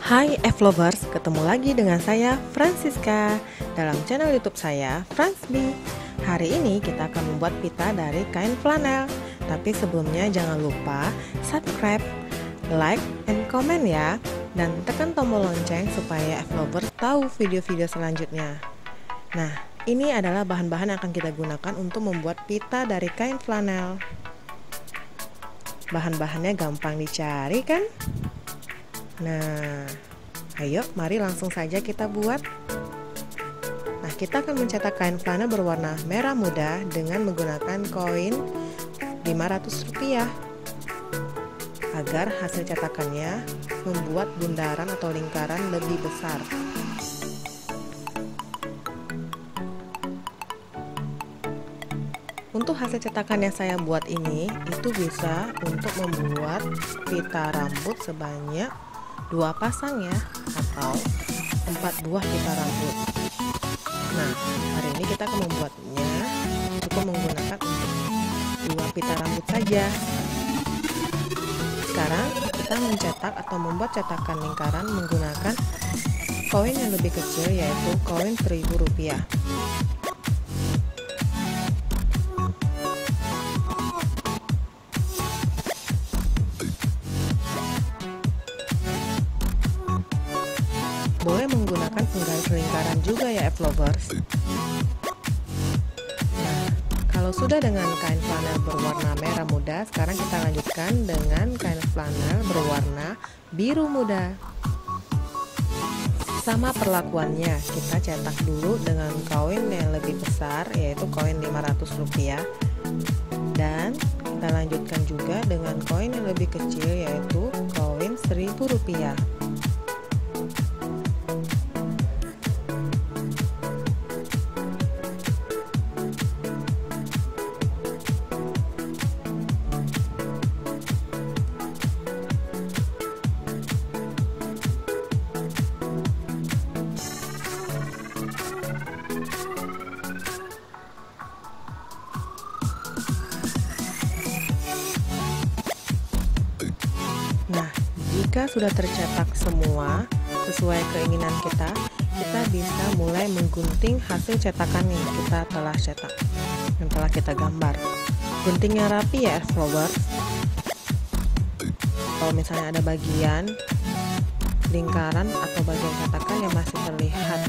Hai F-Lovers, ketemu lagi dengan saya Francisca dalam channel YouTube saya Fransby. Hari ini kita akan membuat pita dari kain flanel. Tapi sebelumnya jangan lupa subscribe, like, and comment ya. Dan tekan tombol lonceng supaya F-Lovers tahu video-video selanjutnya. Nah, ini adalah bahan-bahan yang akan kita gunakan untuk membuat pita dari kain flanel. Bahan-bahannya gampang dicari kan? Nah, ayo mari langsung saja kita buat. Nah, kita akan mencetak kain flanel berwarna merah muda dengan menggunakan koin Rp500 agar hasil cetakannya membuat bundaran atau lingkaran lebih besar. Untuk hasil cetakan yang saya buat ini, itu bisa untuk membuat pita rambut sebanyak 2 pasang ya, atau 4 buah pita rambut. Nah, hari ini kita akan membuatnya cukup menggunakan untuk 2 pita rambut saja. Sekarang kita mencetak atau membuat cetakan lingkaran menggunakan koin yang lebih kecil, yaitu koin Rp1.000. Boleh menggunakan penggaris lingkaran juga ya F-Lovers. Nah, kalau sudah dengan kain flanel berwarna merah muda, sekarang kita lanjutkan dengan kain flanel berwarna biru muda. Sama perlakuannya, kita cetak dulu dengan koin yang lebih besar, yaitu koin Rp500. Dan kita lanjutkan juga dengan koin yang lebih kecil, yaitu koin Rp1.000. Nah, jika sudah tercetak semua sesuai keinginan kita bisa mulai menggunting hasil cetakan yang kita telah cetak, yang telah kita gambar. Guntingnya rapi ya F-Lovers. Kalau misalnya ada bagian lingkaran atau bagian cetakan yang masih terlihat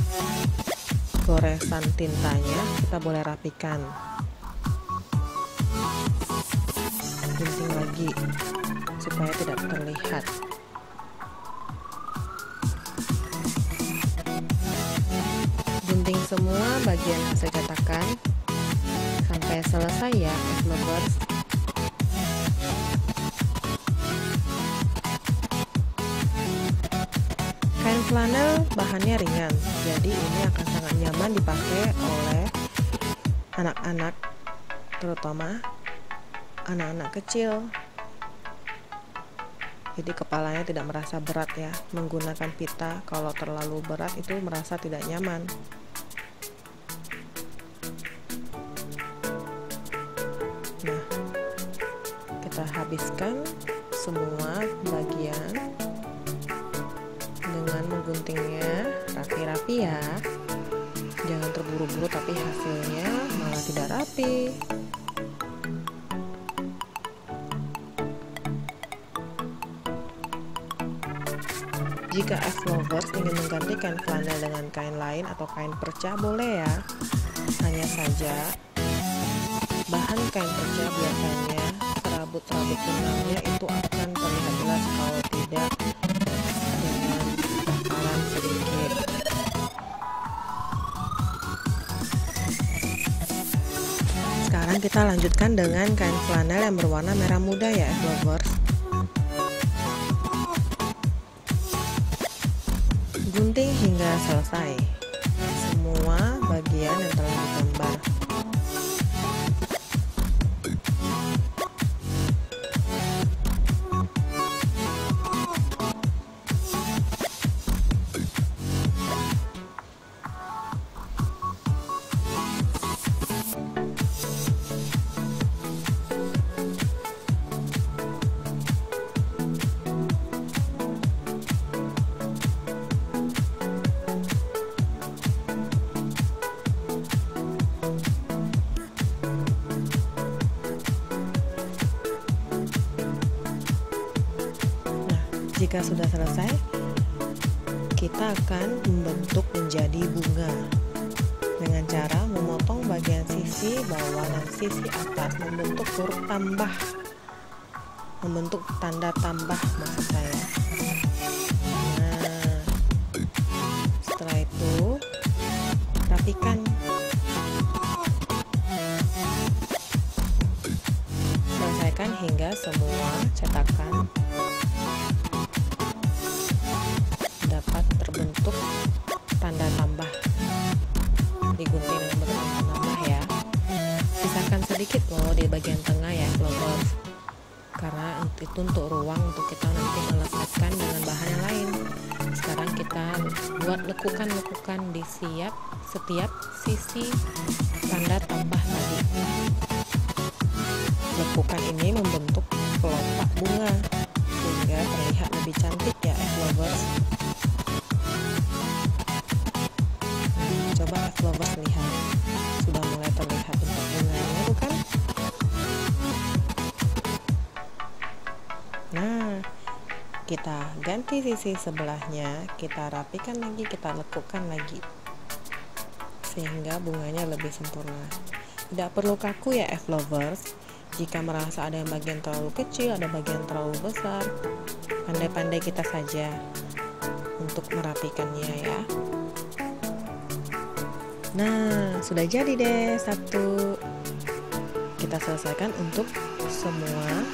goresan tintanya, kita boleh rapikan. Gunting lagi supaya tidak terlihat. Gunting semua bagian hasil cetakan sampai selesai ya F-Lovers. Kain flanel bahannya ringan, jadi ini akan sangat nyaman dipakai oleh anak-anak, terutama anak-anak kecil. Jadi kepalanya tidak merasa berat ya. Menggunakan pita kalau terlalu berat itu merasa tidak nyaman. Nah, kita habiskan semua bagian dengan mengguntingnya rapi-rapi ya. Jangan terburu-buru tapi hasilnya malah tidak rapi. Jika F-Lovers ingin mengganti kain flanel dengan kain lain atau kain perca boleh ya. Hanya saja bahan kain perca biasanya serabut-serabut benangnya itu akan terlihat jelas kalau tidak dengan bakaran sedikit. Sekarang kita lanjutkan dengan kain flanel yang berwarna merah muda ya F-Lovers. Gunting hingga selesai semua bagian yang telah digambar. Jika sudah selesai, kita akan membentuk menjadi bunga dengan cara memotong bagian sisi bawah dan sisi atas, membentuk huruf tambah, membentuk tanda tambah maksud saya. Nah, setelah itu rapikan, selesaikan hingga semua cetakan dapat terbentuk tanda tambah, digunting dengan bertambah tambah ya. Sisakan sedikit loh di bagian tengah ya lovers, karena itu untuk ruang untuk kita nanti melekatkan dengan bahan yang lain. Sekarang kita buat lekukan-lekukan di setiap sisi tanda tambah tadi. Lekukan ini membentuk kelopak bunga sehingga terlihat lebih cantik ya lovers. Coba lovers lihat, sudah mulai terlihat bentuk bunganya bukan? Nah, kita ganti sisi sebelahnya, kita rapikan lagi, kita lekukan lagi sehingga bunganya lebih sempurna. Tidak perlu kaku ya lovers. Jika merasa ada yang bagian terlalu kecil, ada bagian terlalu besar, pandai-pandai kita saja untuk merapikannya ya. Nah, sudah jadi deh satu. Kita selesaikan untuk semua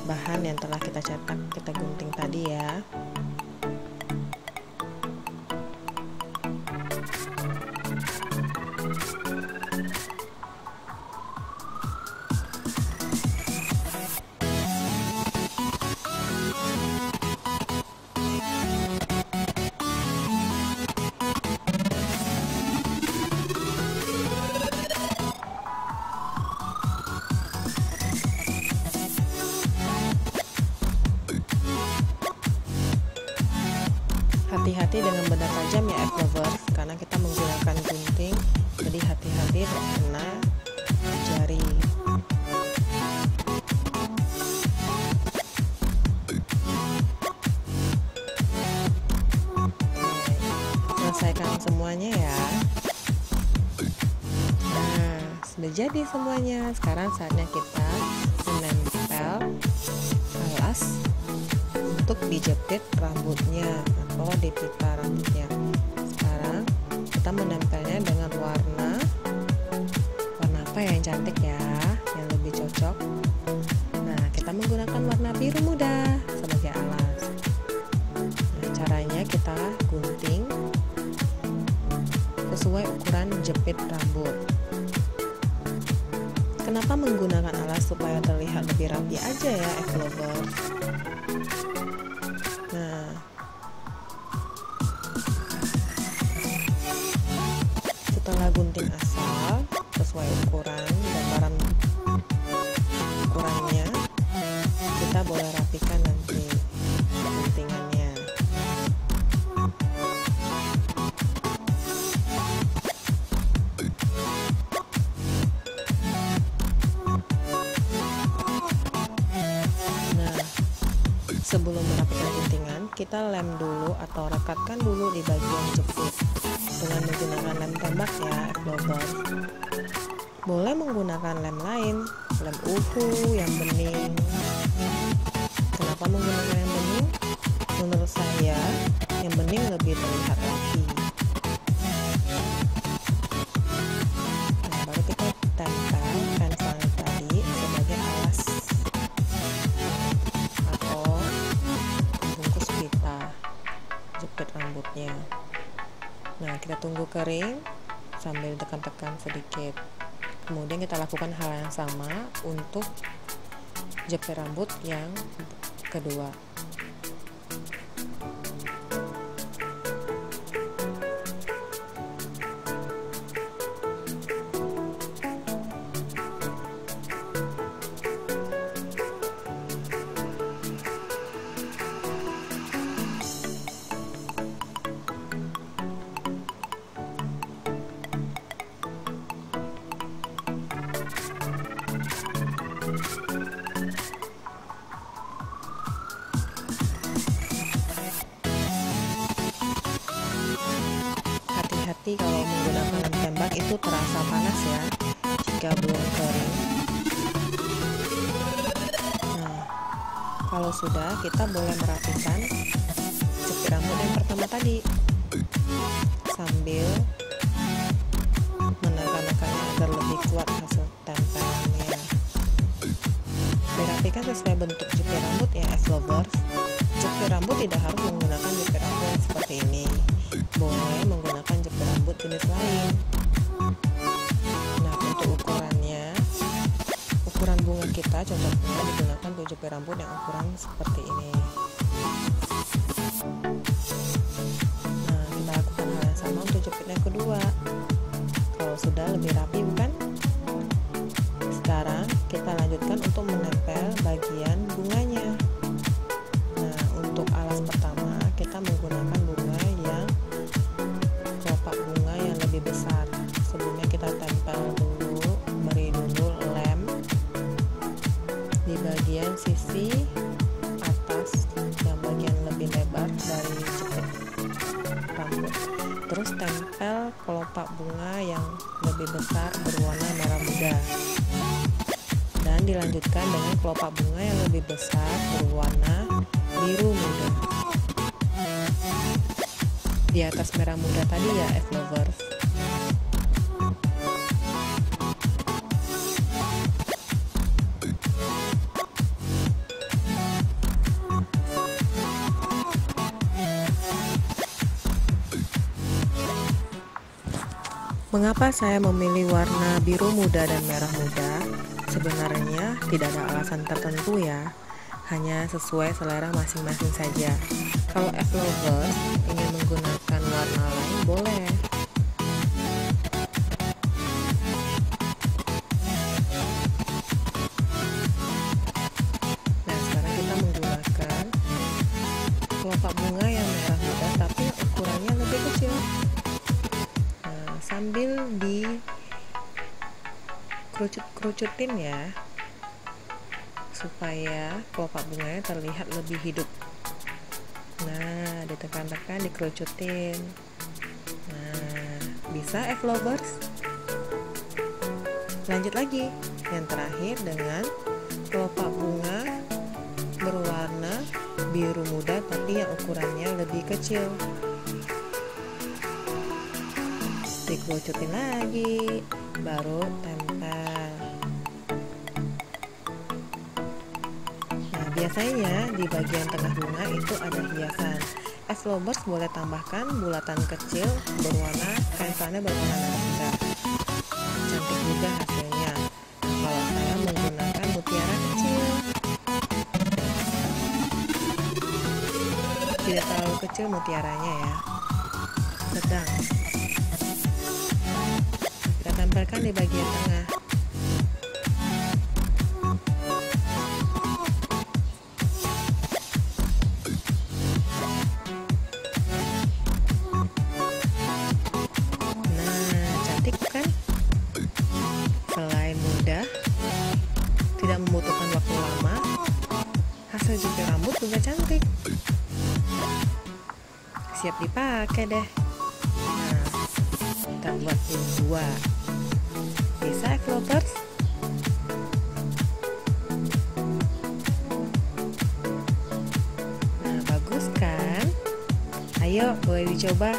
bahan yang telah kita cetak, kita gunting tadi ya. Hati-hati dengan benda tajam ya lovers, karena kita menggunakan gunting, jadi hati-hati kena jari. Selesaikan semuanya ya. Nah, sudah jadi semuanya. Sekarang saatnya kita menempel alas untuk dijepit rambutnya atau di pita rambutnya. Sekarang kita menempelnya dengan warna apa ya yang cantik ya, yang lebih cocok. Nah, kita menggunakan warna biru muda sebagai alas. Nah, caranya kita gunting sesuai ukuran jepit rambut. Kenapa menggunakan alas? Supaya terlihat lebih rapi aja ya lovers. Nah, setelah gunting asal sesuai ukuran gambaran ukurannya, kita boleh rapikan nanti guntingannya. Nah, sebelum merapikan guntingan, kita lem dulu atau rekatkan dulu di bagian jepit dengan menggunakan lem tembak ya lovers. Boleh menggunakan lem lain, lem uhu yang bening. Kenapa menggunakan yang bening? Menurut saya yang bening lebih terlihat rapi. Nah, baru kita tempel penselnya tadi sebagai alas atau bungkus pita jepit rambutnya. Nah, kita tunggu kering sambil tekan-tekan sedikit. Kemudian kita lakukan hal yang sama untuk jepit rambut yang kedua. jika belum kering. Nah, kalau sudah, kita boleh merapikan jepit rambut yang pertama tadi sambil menekan-nekannya agar lebih kuat hasil tempelannya. Dirapikan sesuai bentuk jepit rambut ya, lovers. Jepit rambut tidak harus menggunakan jepit rambut yang seperti ini, boleh menggunakan jepit rambut jenis lain. Nah, untuk ukuran bunga kita cocoknya digunakan untuk jepit rambut yang ukuran seperti ini. Nah, kita lakukan hal yang sama untuk jepit yang kedua. Kalau sudah lebih rapi bukan? Sekarang kita lanjutkan untuk menempel bagian bunganya. Nah, untuk alas pertama kita menggunakan bunga yang kelopak bunga yang lebih besar. Sebelumnya kita tempel dulu, beri dulu lem di bagian sisi atas yang bagian lebih lebar dari jepit rambut. Terus tempel kelopak bunga yang lebih besar berwarna merah muda. Dan dilanjutkan dengan kelopak bunga yang lebih besar berwarna biru muda di atas merah muda tadi ya, lovers. Mengapa saya memilih warna biru muda dan merah muda? Sebenarnya tidak ada alasan tertentu ya, hanya sesuai selera masing-masing saja. Kalau lovers ingin menggunakan warna lain boleh. Nah, sekarang kita menggunakan kelopak bunga yang merah muda tapi ukurannya lebih kecil. Nah, sambil dikerucut-kerucutin ya, supaya kelopak bunganya terlihat lebih hidup. Nah, ditekan-tekan, dikerucutin. Nah, bisa lovers. Lanjut lagi, yang terakhir dengan kelopak bunga berwarna biru muda tapi yang ukurannya lebih kecil. Dikerucutin lagi, baru tempel. Nah, biasanya di bagian tengah bunga itu ada hiasan. Lovers boleh tambahkan bulatan kecil berwarna kain flanel berwarna merah muda. Cantik juga hasilnya. Kalau saya menggunakan mutiara kecil, tidak terlalu kecil mutiaranya ya, sedang. Kita tempelkan di bagian tengah. Selain mudah, tidak membutuhkan waktu lama, hasil jepit rambut juga cantik. Siap dipakai deh. Nah, kita buat ini dua. Bisa lovers? Nah, bagus kan? Ayo, boleh dicoba.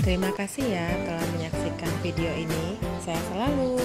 Terima kasih ya telah menyaksikan video ini. Sehat selalu.